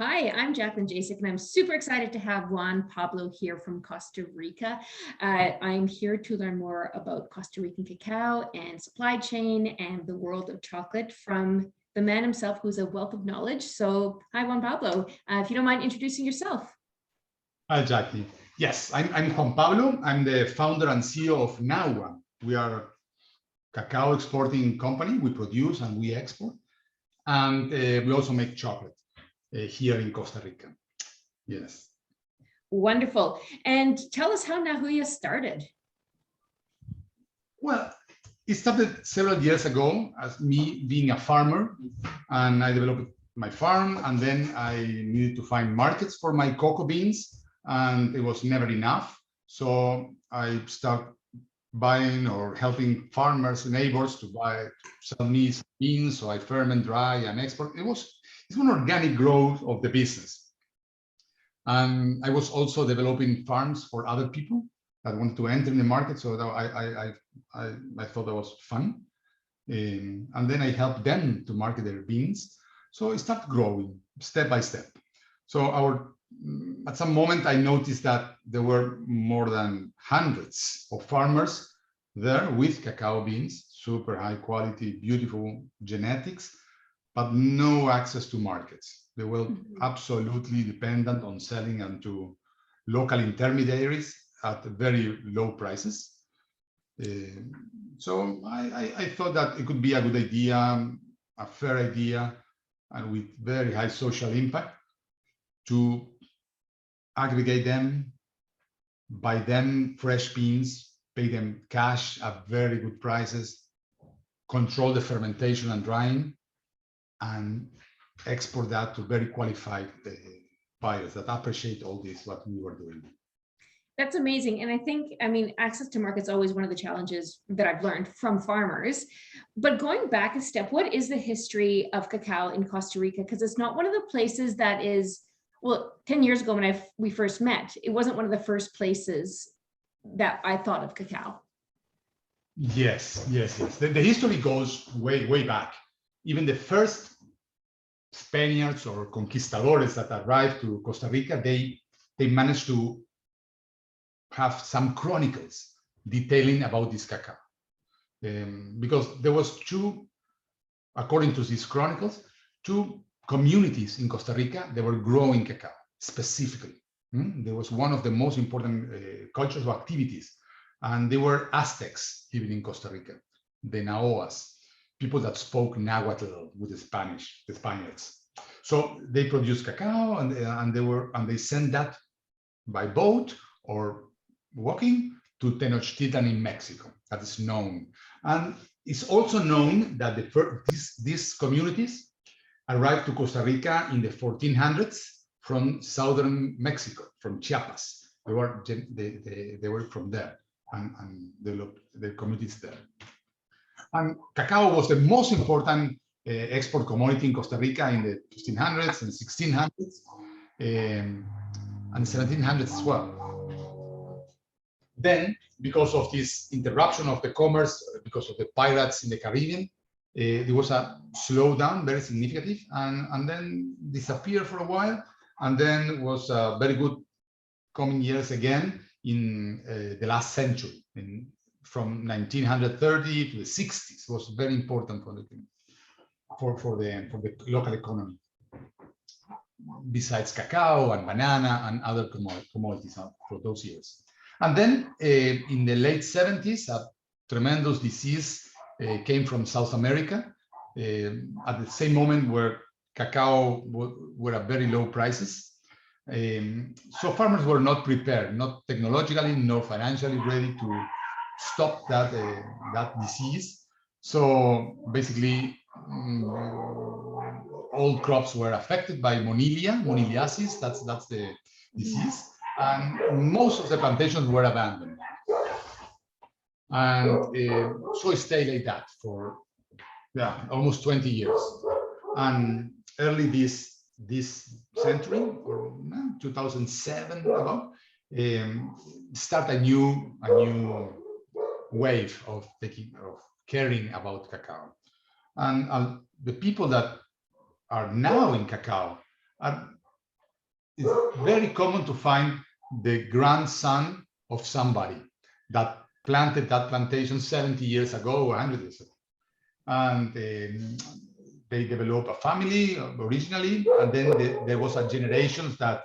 Hi, I'm Jacqueline Jacek, and I'm super excited to have Juan Pablo here from Costa Rica. I'm here to learn more about Costa Rican cacao and supply chain and the world of chocolate from the man himself, who's a wealth of knowledge. So hi, Juan Pablo. If you don't mind introducing yourself. Hi, Jackie. Yes, I'm Juan Pablo. I'm the founder and CEO of Nahua. We are a cacao exporting company. We produce and we export. And we also make chocolate here in Costa Rica. Yes. Wonderful. And tell us how Nahua started. Well, it started several years ago as me being a farmer, and I developed my farm, and then I needed to find markets for my cocoa beans, and it was never enough. So I started buying or helping farmers, neighbors to sell me beans. So I ferment, dry, and export. It's an organic growth of the business. And I was also developing farms for other people that wanted to enter in the market. So I thought that was fun. And then I helped them to market their beans. So it started growing step by step. So at some moment, I noticed that there were more than hundreds of farmers there with cacao beans, super high quality, beautiful genetics, but no access to markets. They were absolutely dependent on selling and to local intermediaries at very low prices. So I thought that it could be a good idea, a fair idea, and with very high social impact to aggregate them, buy them fresh beans, pay them cash at very good prices, control the fermentation and drying, and export that to very qualified buyers that appreciate all this, what we were doing. That's amazing. And I mean, access to markets is always one of the challenges that I've learned from farmers. But going back a step, what is the history of cacao in Costa Rica? Because it's not one of the places that is, well, 10 years ago when we first met, it wasn't one of the first places that I thought of cacao. Yes. The history goes way back. Even the first Spaniards or conquistadores that arrived to Costa Rica, they managed to have some chronicles detailing about this cacao. Because there was according to these chronicles, two communities in Costa Rica that were growing cacao specifically. There was one of the most important cultural activities, and they were Aztecs living in Costa Rica, the Nahuas, people that spoke Nahuatl with the Spaniards. So they produced cacao, and they sent that by boat or walking to Tenochtitlan in Mexico. That is known, and it's also known that these communities arrived to Costa Rica in the 1400s from southern Mexico, from Chiapas. They were from there, and the communities there. And cacao was the most important export commodity in Costa Rica in the 1500s and 1600s and 1700s as well. Then, because of this interruption of the commerce, because of the pirates in the Caribbean, there was a slowdown, very significant, and then disappeared for a while, and then was very good coming years again in the last century, from 1930 to the 60s. It was very important for the local economy. Besides cacao and banana and other commodities for those years. And then in the late 70s, a tremendous disease came from South America at the same moment where cacao were at very low prices. So farmers were not prepared, not technologically nor financially ready to stop that disease. So basically, all crops were affected by moniliasis. That's the disease, and most of the plantations were abandoned. And so it stayed like that for almost 20 years. And early this century, or 2007 about, start a new wave of caring about cacao. And the people that are now in cacao are it's very common to find the grandson of somebody that planted that plantation 70 years ago or 100 years ago. And they developed a family originally, and then there was a generation that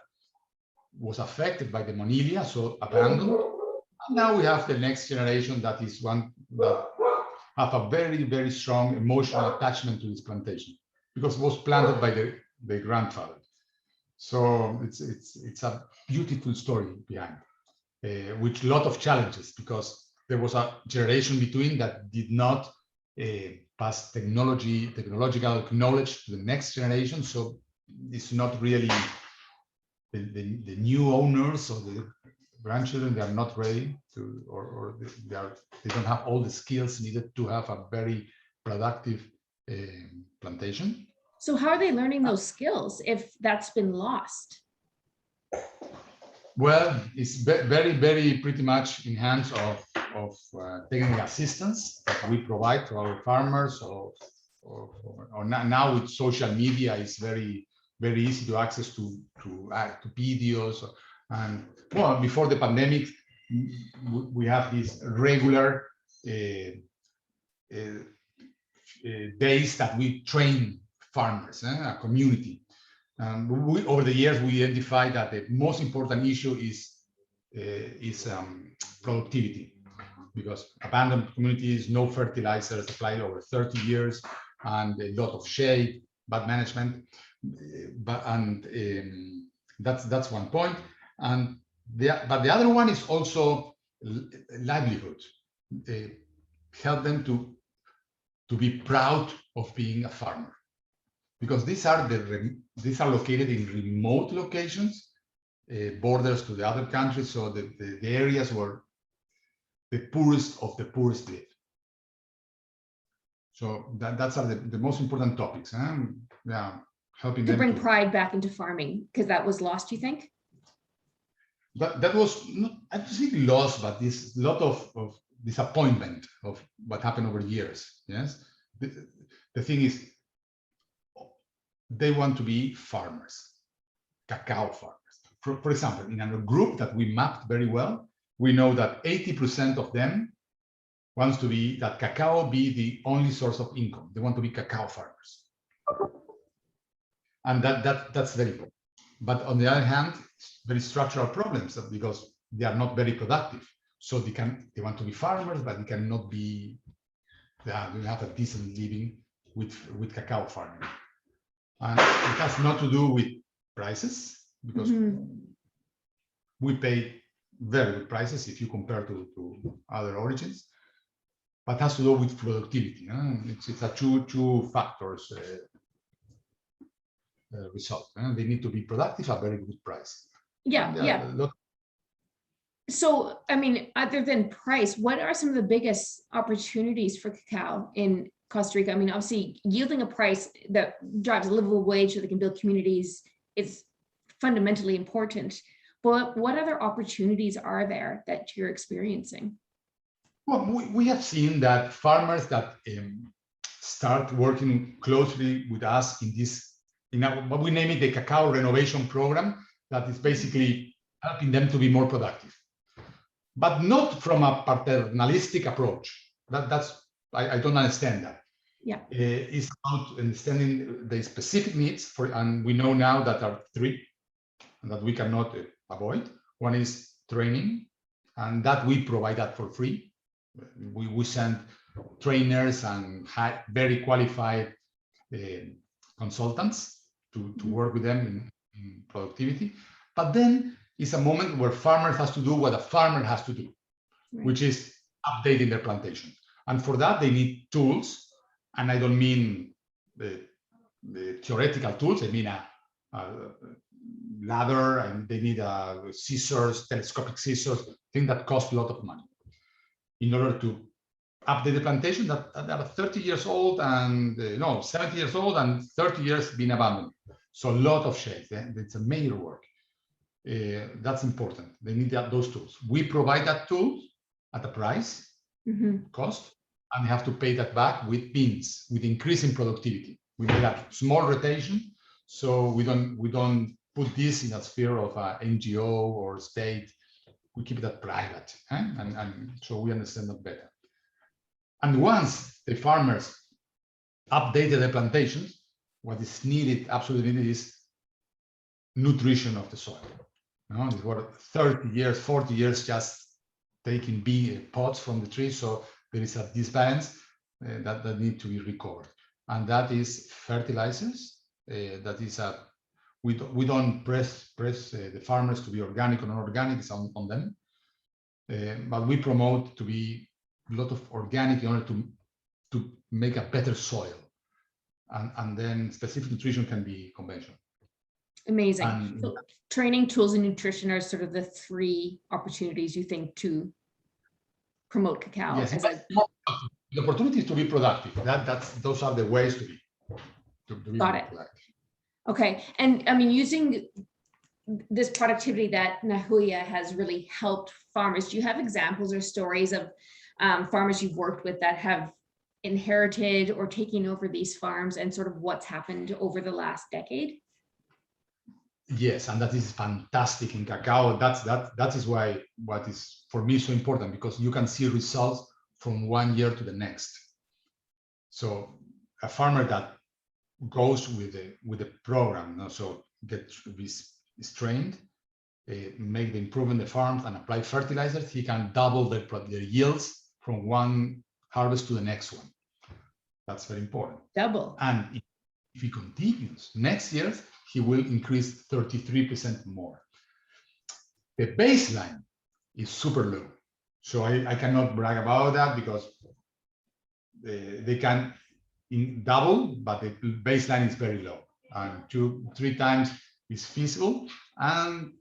was affected by the Monilia, so abandoned. And now we have the next generation that is one that have a very, very strong emotional attachment to this plantation because it was planted by the grandfather. So it's a beautiful story behind, with a lot of challenges because there was a generation between that did not pass technological knowledge to the next generation. So it's not really the new owners or the grandchildren, they are not ready to, or they don't have all the skills needed to have a very productive plantation. So how are they learning those skills if that's been lost? Well, it's very, very pretty much in hands of technical assistance that we provide to our farmers, or now with social media, it's very, very easy to access to videos. And well, before the pandemic, we have these regular days that we train farmers, a community. Over the years, we identified that the most important issue is productivity, because abandoned communities, no fertilizers applied over 30 years, and a lot of shade, bad management. That's one point. But the other one is also livelihood. Help them to be proud of being a farmer, because these are located in remote locations, borders to the other countries, so the areas where the poorest of the poorest live. So that's the most important topics. Yeah, helping them to bring pride back into farming, because that was lost, you think? That was not, I don't think lost, but this lot of disappointment of what happened over years. Yes, the thing is, they want to be farmers, cacao farmers. For example, in a group that we mapped very well, we know that 80% of them wants to be that cacao be the only source of income. They want to be cacao farmers, and that's very good. But on the other hand, very structural problems because they are not very productive. So they want to be farmers, but they cannot be. They have a decent living with cacao farming, and it has not to do with prices, because we pay very good prices if you compare to other origins, but has to do with productivity. It's a two factors result. They need to be productive at very good price. Yeah. So, I mean, other than price, what are some of the biggest opportunities for cacao in Costa Rica? I mean, obviously, yielding a price that drives a livable wage so they can build communities is fundamentally important. But what other opportunities are there that you're experiencing? Well, we have seen that farmers that start working closely with us in what we name it the Cacao Renovation Program, that is basically helping them to be more productive, but not from a paternalistic approach. I don't understand that. Yeah, it's about understanding the specific needs and we know now that are three that we cannot avoid. One is training, and that we provide that for free. We send trainers and very qualified consultants to work with them in productivity. But then it's a moment where farmers has to do what a farmer has to do, right, which is updating their plantation. And for that, they need tools. And I don't mean the theoretical tools. I mean a ladder, and they need scissors, telescopic scissors, things that cost a lot of money in order to update the plantation that are 30 years old and 70 years old and 30 years been abandoned. So a lot of shade. It's a major work. That's important. They need those tools. We provide that tool at a price, cost, and they have to pay that back with beans, with increasing productivity. We made a small rotation, so we don't put this in a sphere of NGO or state. We keep that private, and so we understand that better. And once the farmers updated the plantations, what is needed, absolutely needed, is nutrition of the soil. It's what 30 years, 40 years just taking big pots from the tree, so there is a disbalance that need to be recovered, and that is fertilizers. That is we don't press the farmers to be organic or non-organic. It's on them, but we promote to be a lot of organic in order to make a better soil, and then specific nutrition can be conventional. Amazing. So training, tools, and nutrition are sort of the three opportunities you think to promote cacao. Yes, the opportunity is to be productive. Those are the ways to be Got it. productive. Okay, and I mean, using this productivity that Nahua has really helped farmers, do you have examples or stories of farmers you've worked with that have inherited or taken over these farms, and sort of what's happened over the last decade? Yes, and that is fantastic in cacao. That is why what is for me so important, because you can see results from one year to the next. So a farmer that goes with the program, so is trained, make the improvement in the farms and apply fertilizers, he can double their yields from one harvest to the next one. That's very important. Double. And if he continues next year, he will increase 33% more. The baseline is super low. So I cannot brag about that, because they can double, but the baseline is very low. And 2-3 times is feasible, and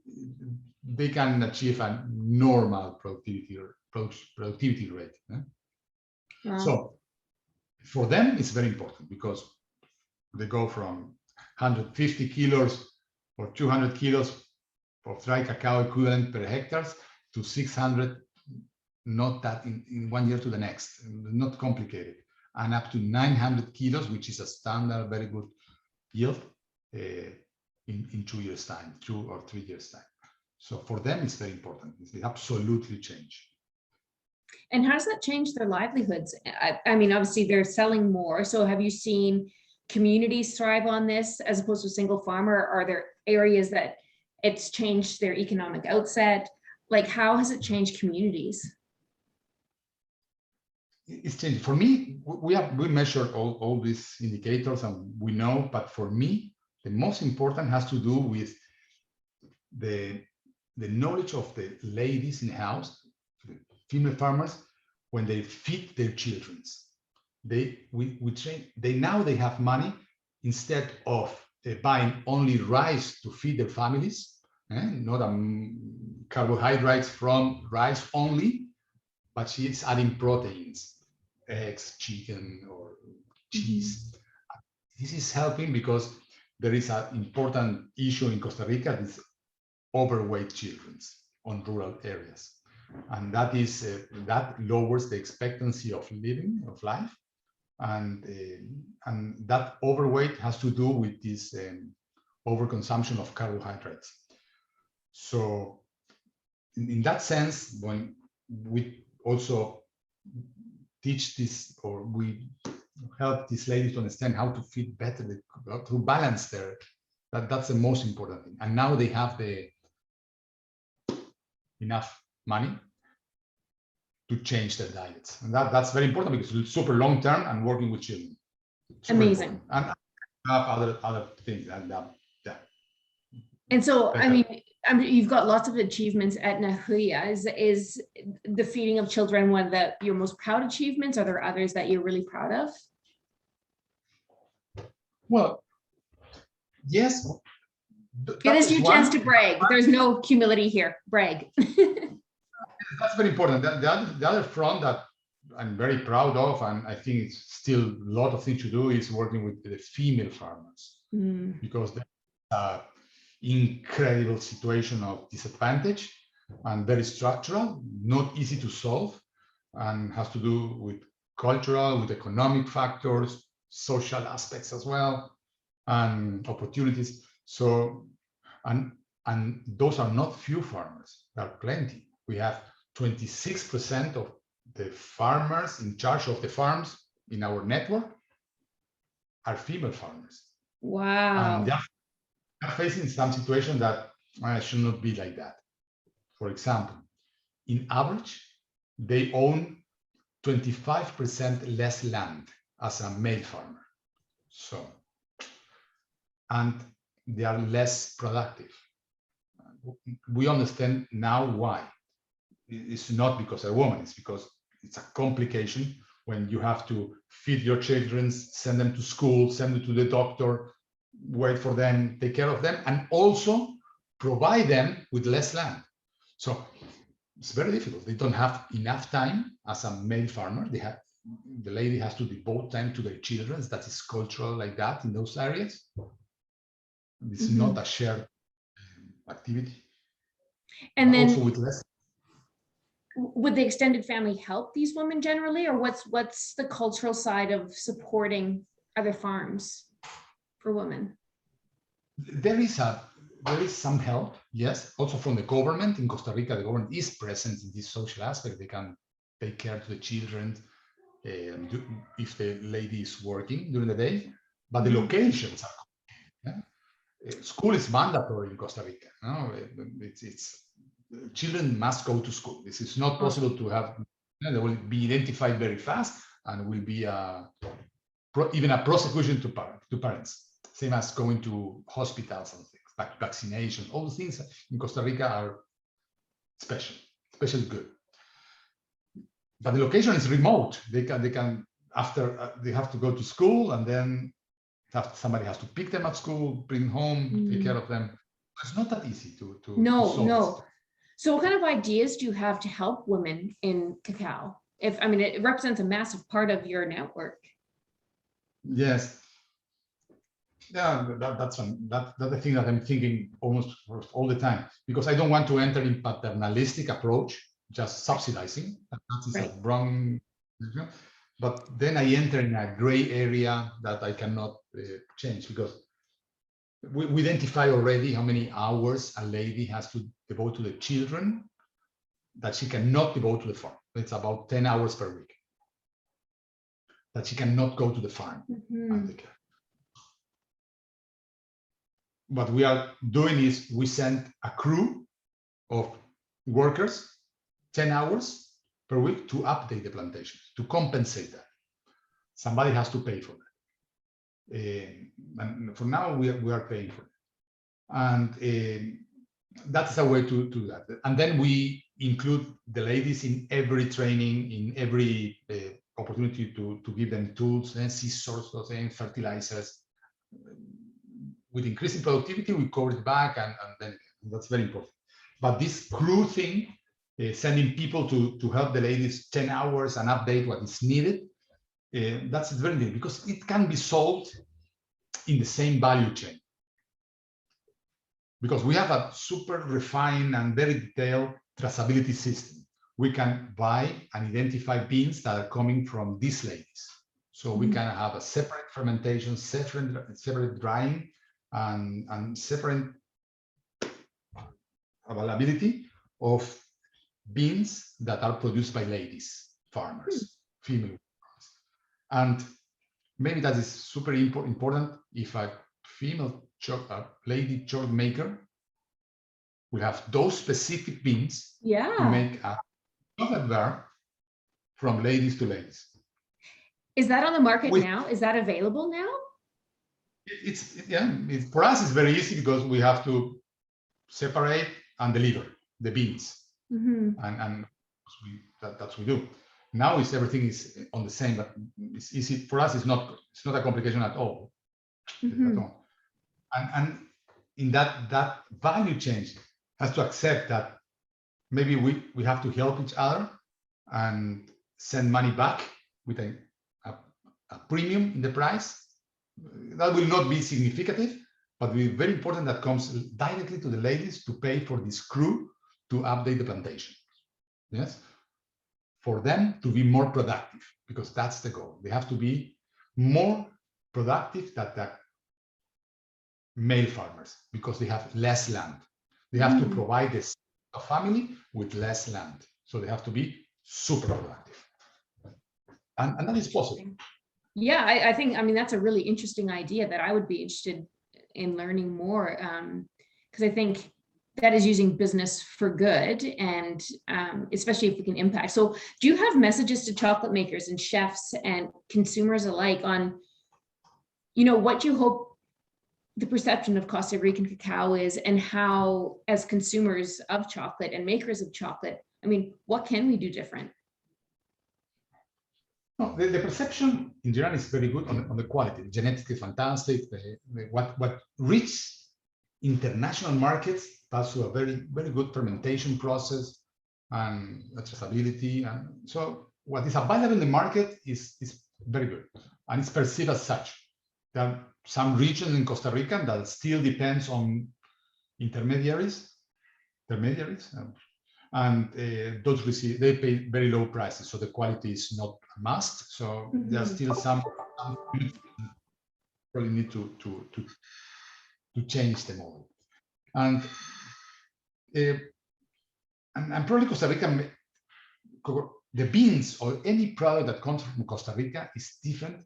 they can achieve a normal productivity rate. Wow. So for them, it's very important, because they go from 150 kilos or 200 kilos of dry cacao equivalent per hectare to 600, not that in 1 year to the next, not complicated, and up to 900 kilos, which is a standard, very good yield in 2 years' time, 2 or 3 years' time. So for them, it's very important. It's absolutely change. And how does that change their livelihoods? I mean, obviously they're selling more. So have you seen communities thrive on this as opposed to a single farmer? Are there areas that it's changed their economic outset? Like, how has it changed communities? It's changed. For me, we measured all these indicators, and we know, but for me, the most important has to do with the knowledge of the ladies in the house, the female farmers, when they feed their children. We train, now they have money, instead of buying only rice to feed their families, not carbohydrates from rice only, but she is adding proteins, eggs, chicken, or cheese. This is helping, because there is an important issue in Costa Rica, this overweight children on rural areas. And that is that lowers the expectancy of life. And that overweight has to do with this overconsumption of carbohydrates. So in that sense, when we also teach this, or we help these ladies to understand how to feed better, to balance that's the most important thing. And now they have enough money to change their diets, and that's very important, because it's super long term and working with children. Amazing. Important. And have other things, and yeah. And so, I mean, you've got lots of achievements at Nahua. Is the feeding of children one of your most proud achievements? Are there others that you're really proud of? Well, yes. It is your chance to brag. There's no humility here. Brag. That's very important. The other front that I'm very proud of, and I think it's still a lot of things to do, is working with the female farmers, because there's an incredible situation of disadvantage and very structural, not easy to solve, and has to do with cultural, with economic factors, social aspects as well, and opportunities. So And those are not few farmers, there are plenty. We have 26% of the farmers in charge of the farms in our network are female farmers. Wow. And they're facing some situation that should not be like that. For example, in average, they own 25% less land as a male farmer. So, and they are less productive. We understand now why. It's not because they're women, it's because it's a complication when you have to feed your children, send them to school, send them to the doctor, wait for them, take care of them, and also provide them with less land. So it's very difficult. They don't have enough time as a male farmer. The lady has to devote time to their children. That is cultural like that in those areas. It's not a shared activity. And then also with less. Would the extended family help these women generally, or what's the cultural side of supporting other farms for women? There is some help, yes, also from the government. In Costa Rica, the government is present in this social aspect. They can take care to the children if the lady is working during the day, but the locations are school is mandatory in Costa Rica. No? Children must go to school. This is not possible to have. They will be identified very fast, and will be even a prosecution to parents. Same as going to hospitals and things like vaccination. All the things in Costa Rica are especially good. But the location is remote. They can after they have to go to school, and then somebody has to pick them at school, bring them home, take care of them. It's not that easy to no. So what kind of ideas do you have to help women in cacao? It represents a massive part of your network. Yes. Yeah, that's the thing that I'm thinking almost all the time, because I don't want to enter in paternalistic approach, just subsidizing. That is a wrong. But then I enter in a gray area that I cannot change, because we identify already how many hours a lady has to devote to the children that she cannot devote to the farm. It's about 10 hours per week that she cannot go to the farm and take care. What we are doing is we send a crew of workers 10 hours per week to update the plantation, to compensate that. Somebody has to pay for that. And for now, we are paying for it. And that's a way to do that. And then we include the ladies in every training, in every opportunity to give them tools and scissors, fertilizers. With increasing productivity, we cover it back, and then that's very important. But this crew thing, sending people to help the ladies 10 hours and update what is needed, that's very important, because it can be solved in the same value chain. Because we have a super refined and very detailed traceability system. We can buy and identify beans that are coming from these ladies. So we can have a separate fermentation, separate drying, and separate availability of beans that are produced by ladies, farmers, female farmers. And maybe that is super important if a female lady chocolate maker will have those specific beans to make a chocolate bar from ladies to ladies. Is that on the market now? Is that available now? For us it's very easy, because we have to separate and deliver the beans, and that's what we do. Now everything is on the same, but it's easy for us. It's not a complication at all. And in that value change has to accept that maybe we have to help each other and send money back with a premium in the price. That will not be significant, but will be very important. That comes directly to the ladies to pay for this crew to update the plantation. Yes, for them to be more productive, because that's the goal. They have to be more productive than male farmers because they have less land. They have to provide a family with less land. So they have to be super productive. And that is possible. Yeah, I think, I mean, that's a really interesting idea that I would be interested in learning more, because I think that is using business for good, and especially if we can impact. So do you have messages to chocolate makers and chefs and consumers alike on, what you hope the perception of Costa Rican cacao is, and how, as consumers of chocolate and makers of chocolate, I mean, what can we do different? No, the perception in general is very good on the quality. Genetically fantastic. What reach international markets pass through a very good fermentation process and traceability. And so what is available in the market is very good, and it's perceived as such. There are some regions in Costa Rica that still depends on intermediaries, and they pay very low prices, so the quality is not a must. So there's still some probably need to change the model, and probably Costa Rica, the beans or any product that comes from Costa Rica is different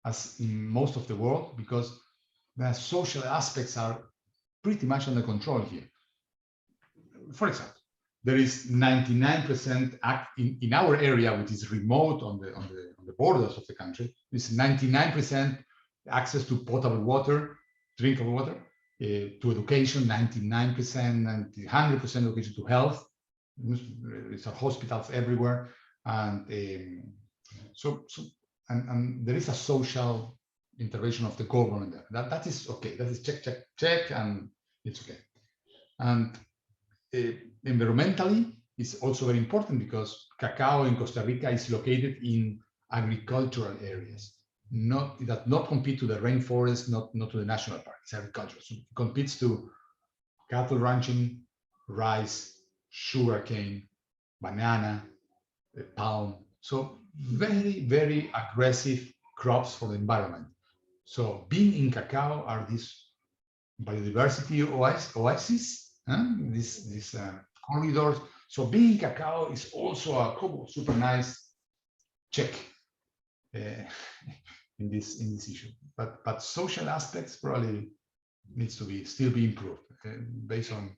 as in most of the world, because the social aspects are pretty much under control here. For example, there is 99% in our area, which is remote on the borders of the country. Is 99% access to potable water, drinkable water, to education, 99%, and 100% education to health. There are hospitals everywhere, and and there is a social intervention of the government there. That is okay. That is check, and it's okay. And environmentally, it's also very important because cacao in Costa Rica is located in agricultural areas. It does not compete to the rainforest, not to the national park. It's agriculture. So it competes to cattle ranching, rice, sugarcane, banana, palm. So very aggressive crops for the environment. So being in cacao are these biodiversity oases, these corridors. So being in cacao is also a super nice check in this issue. But social aspects probably needs to still be improved based on.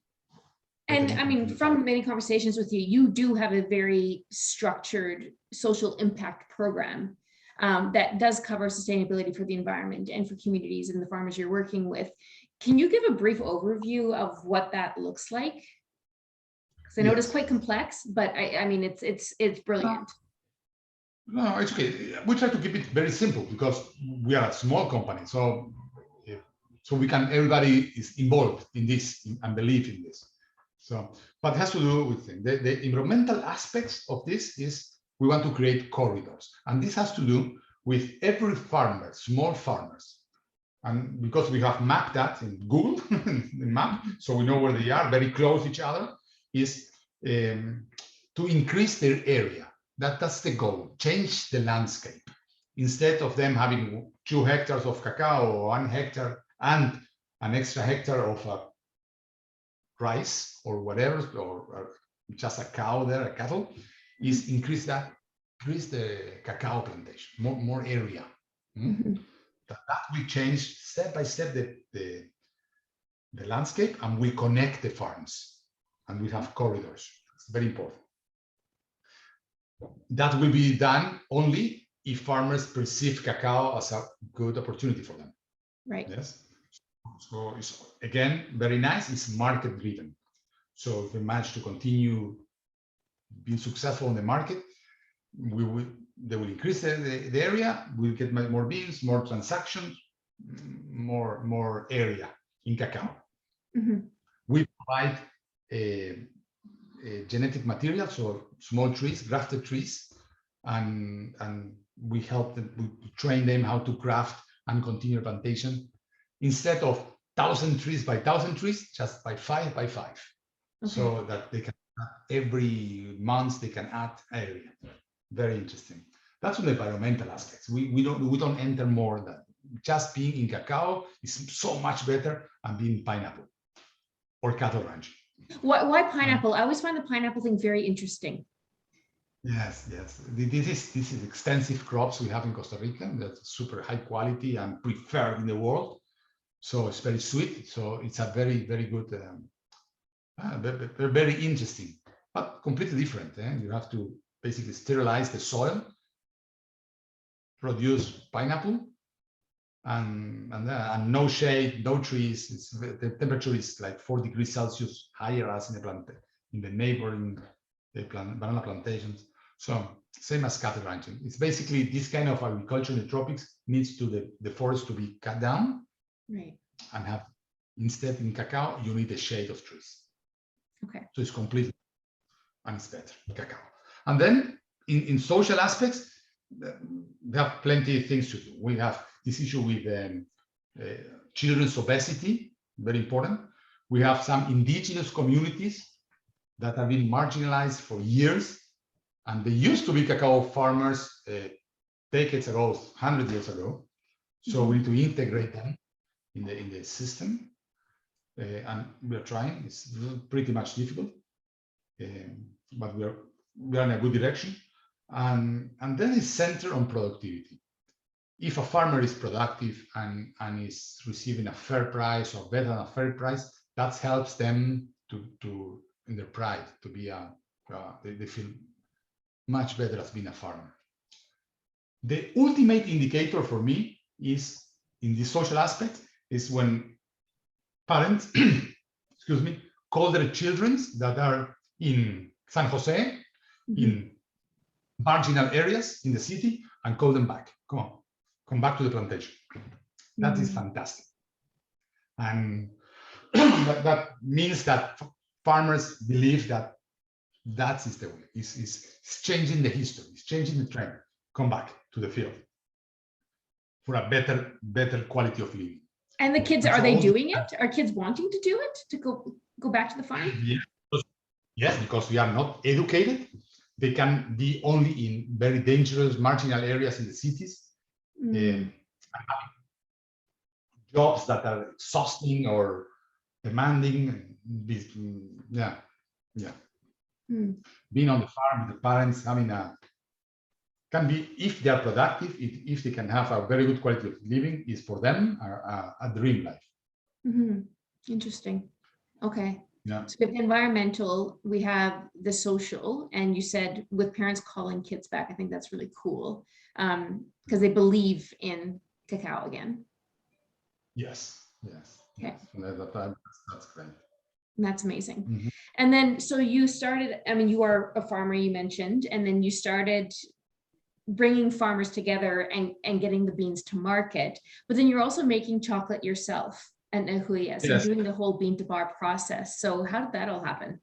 And I mean, from many conversations with you, you do have a very structured social impact program that does cover sustainability for the environment and for communities and the farmers you're working with. Can you give a brief overview of what that looks like? Because I know it's quite complex, but I mean, it's brilliant. No, it's okay. We try to keep it very simple because we are a small company, so everybody is involved in this and believe in this. So, but it has to do with things. The environmental aspects of this is we want to create corridors, and this has to do with every farmer, small farmers, and because we have mapped that in Google, in map, so we know where they are, very close to each other, is to increase their area. That's the goal. Change the landscape. Instead of them having 2 hectares of cacao or 1 hectare and an extra hectare of rice or whatever, or just a cow there, a cattle, is increase the cacao plantation, more area. That will change step by step the landscape, and we connect the farms, and we have corridors. It's very important. That will be done only if farmers perceive cacao as a good opportunity for them. Right. Yes. So it's again very nice. It's market driven. So if we manage to continue being successful in the market, they will increase the area. We'll get more beans, more transactions, more area in cacao. We provide genetic material, so small trees, grafted trees, and we help them, we train them how to graft and continue plantation instead of 1,000 trees by 1,000 trees, just by 5 by 5, so that they can every month they can add area. Very interesting. That's on the environmental aspects. We don't enter more than just being in cacao is so much better than being pineapple or cattle ranching. Why pineapple? I always find the pineapple thing very interesting. Yes, yes. This is extensive crops we have in Costa Rica. That's super high quality and preferred in the world. So it's very sweet. So it's a very, very good, very interesting, but completely different. You have to basically sterilize the soil, produce pineapple, and no shade, no trees. The temperature is like 4 degrees Celsius higher as in the neighboring banana plantations. So same as cattle ranching. It's basically this kind of agriculture in the tropics needs to the forest to be cut down, right? And have, instead in cacao, you need a shade of trees. Okay. So it's completely, and it's better in cacao. And then in social aspects, we have plenty of things to do. We have this issue with children's obesity, very important. We have some indigenous communities that have been marginalized for years, and they used to be cacao farmers decades ago, 100 years ago. So we need to integrate them in the system, and we are trying. It's pretty much difficult, but we are in a good direction. And then it's centered on productivity. If a farmer is productive and is receiving a fair price or better than a fair price, that helps them to in their pride to be they feel much better as being a farmer. The ultimate indicator for me is in the social aspect is when parents, excuse me, call their children that are in San Jose, in marginal areas in the city, and call them back. Come back to the plantation. That is fantastic. And that means that farmers believe that that is the way. It's changing the history. It's changing the trend. Come back to the field for a better quality of living. And the kids, are they doing it? Are kids wanting to do it, to go back to the farm? Yes, because we are not educated. They can be only in very dangerous marginal areas in the cities. Jobs that are exhausting or demanding. Being on the farm with the parents, having can be, if they are productive, if they can have a very good quality of living, is for them a dream life. Interesting. Okay. Yeah. So we have the environmental, we have the social, and you said with parents calling kids back. I think that's really cool because they believe in cacao again. Yes. Okay. That's great. That's amazing. And then, so you started, I mean, you are a farmer, you mentioned, and then you started bringing farmers together and getting the beans to market, but then you're also making chocolate yourself at Nahua, so doing the whole bean to bar process. So how did that all happen?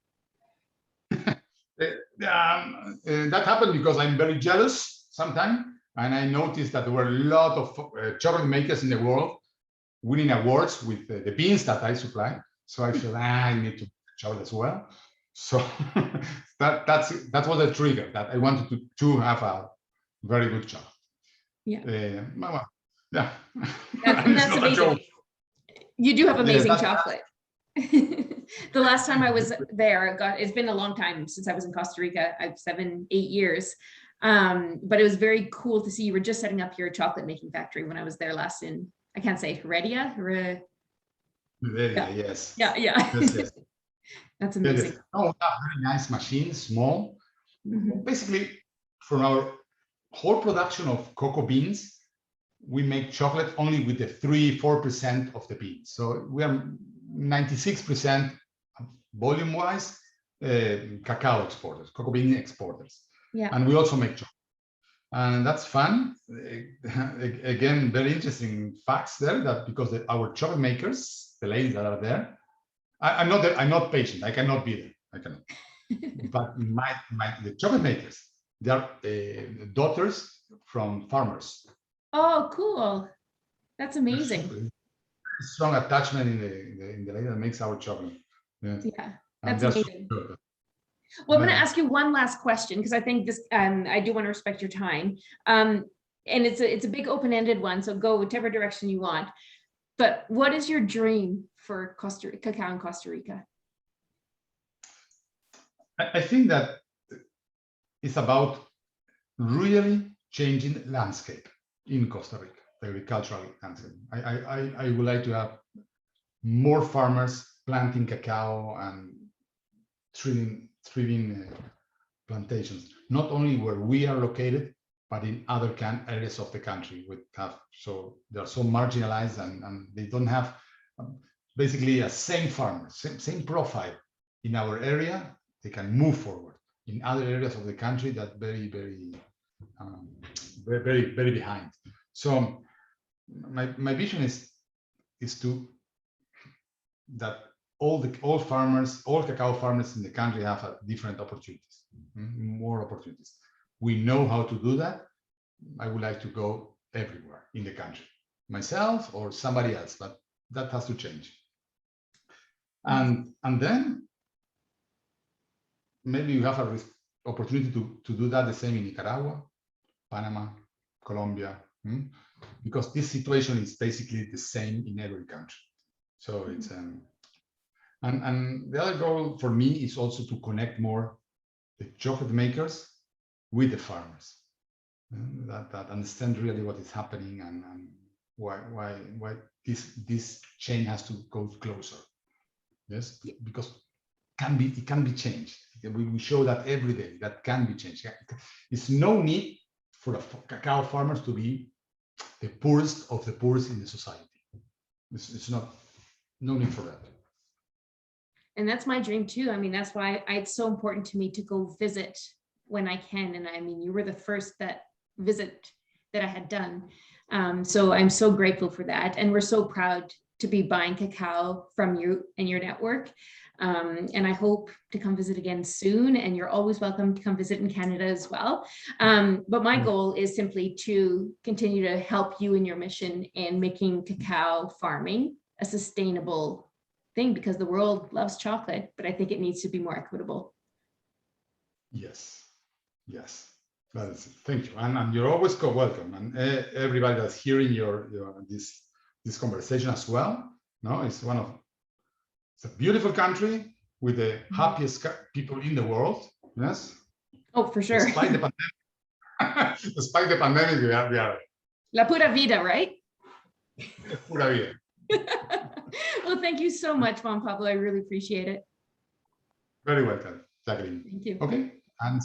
That happened because I'm very jealous sometimes, and I noticed that there were a lot of chocolate makers in the world winning awards with the beans that I supply. So I feel I need to chocolate as well. So that was a trigger that I wanted to have a very good job. Yeah. Yeah. That's amazing. You do have amazing chocolate. The last time I was there, it's been a long time since I was in Costa Rica. I've 7-8 years. But it was very cool to see you were just setting up your chocolate making factory when I was there last in, I can't say Heredia. Yes. Yeah. Yes. That's amazing. Oh, very nice machine, small. Basically, from our whole production of cocoa beans, we make chocolate only with the 3-4% of the beans. So we are 96% volume-wise cacao exporters, cocoa bean exporters. Yeah. And we also make chocolate. And that's fun. Again, very interesting facts there, that because our chocolate makers, the ladies that are there, I'm not patient. I cannot be there. I cannot. But the chocolate makers, they are daughters from farmers. Oh, cool! That's amazing. Strong attachment in the lady that makes our chocolate. Yeah, that's amazing. Well, I'm going to ask you one last question because I think this, I do want to respect your time. and it's a big open-ended one, so go whichever direction you want. But what is your dream for cacao in Costa Rica? I think that it's about really changing landscape in Costa Rica, the agricultural landscape. I would like to have more farmers planting cacao and thriving plantations, not only where we are located, but in other areas of the country. So they're so marginalized and they don't have basically a same farmer, same profile in our area. They can move forward. In other areas of the country that very behind. So my vision is to that all cacao farmers in the country have different opportunities, more opportunities. We know how to do that. I would like to go everywhere in the country, myself or somebody else, but that has to change. And then maybe you have an opportunity to do that the same in Nicaragua, Panama, Colombia, because this situation is basically the same in every country. So it's and the other goal for me is also to connect more the chocolate makers with the farmers that understand really what is happening and why this chain has to go closer. Yes, because it can be changed. We show that every day that can be changed. It's no need for cacao farmers to be the poorest of the poorest in the society. It's no need for that. And that's my dream too. I mean, that's why it's so important to me to go visit when I can. And I mean, you were the first visit that I had done. So I'm so grateful for that. And we're so proud to be buying cacao from you and your network. And I hope to come visit again soon. And you're always welcome to come visit in Canada as well. But my goal is simply to continue to help you in your mission in making cacao farming a sustainable thing, because the world loves chocolate, but I think it needs to be more equitable. Yes. Thank you. And you're always welcome. And everybody that's hearing this conversation as well. No, it's a beautiful country with the happiest people in the world. Yes. Oh, for sure. Despite the pandemic, we are. La pura vida, right? Pura vida. Well, thank you so much, Juan Pablo. I really appreciate it. Very welcome, Jacqueline. Thank you. Okay. And